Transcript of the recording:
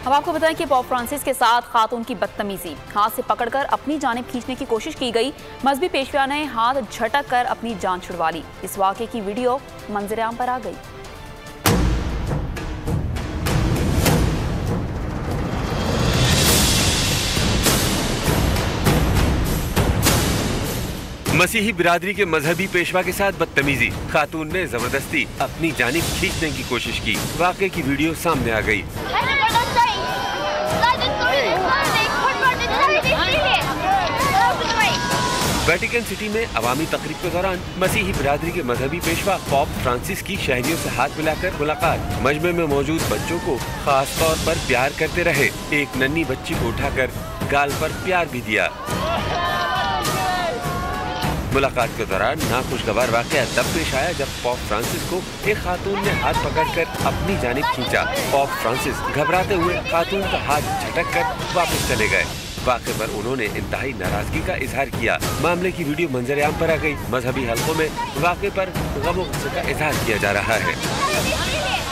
हम आपको बताएं कि पॉप फ्रांसिस के साथ खातून की बदतमीजी, हाथ से पकड़कर अपनी जानिब खींचने की कोशिश की गई। मजहबी पेशवा ने हाथ झटक कर अपनी जान छुड़वा ली। इस वाक़े की वीडियो मंजर-ए-आम पर आ गई। मसीही बिरादरी के मजहबी पेशवा के साथ बदतमीजी, खातून ने जबरदस्ती अपनी जानिब खींचने की कोशिश की। वाक़े की वीडियो सामने आ गई। वेटिकन सिटी में अवामी तकरीब के दौरान मसीही बिरादरी के मजहबी पेशवा पॉप फ्रांसिस की शहरियों से हाथ मिलाकर मुलाकात। मजमे में मौजूद बच्चों को खास तौर पर प्यार करते रहे। एक नन्ही बच्ची को उठाकर गाल पर प्यार भी दिया। मुलाकात के दौरान नाखुशगवार वाकया तब पेश आया जब पॉप फ्रांसिस को एक खातून ने हाथ पकड़कर अपनी जानिब खींचा। पॉप फ्रांसिस घबराते हुए खातून का हाथ झटक कर वापस चले गए। वाक़े पर उन्होंने इंतहाई नाराजगी का इजहार किया। मामले की वीडियो मंजर-ए-आम पर आ गई। मजहबी हलकों में वाक़े पर गम-ओ-ग़ुस्से का इजहार किया जा रहा है।